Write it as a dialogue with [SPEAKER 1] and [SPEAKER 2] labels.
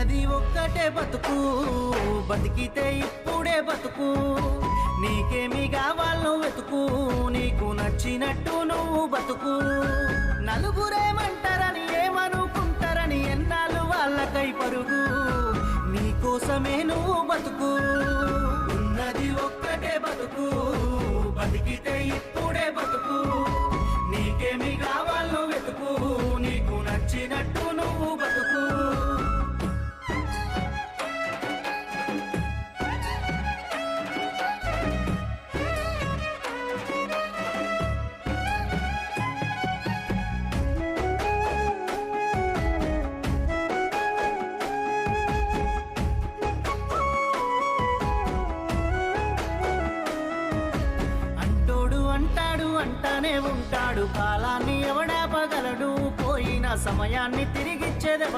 [SPEAKER 1] ఉన్నది ఒక్కటే బతుకు, బతికితే ఇప్పుడే బతుకు. నీకేమి కావాలో వెతుకు, నీకు నచ్చినట్టు నువ్వు బతుకు. నలుగురేమంటారని ఏమనుకుంటారని ఎన్నాళ్ళు వాళ్ళకై పరుగు, నీకోసమే నువ్వు బతుకు. ఉన్నది ఒక్కటే బతుకు, బతికితే ఇప్పుడే బతుకు. నీకేమి కావాలో వెతుకు, నీకు నచ్చినట్టు నువ్వు బతుకు. అంటాడు అంటానే ఉంటాడు, కాలాన్ని ఎవడాపగలడు, పోయిన సమయాన్ని తిరిగిచ్చేదెవడు.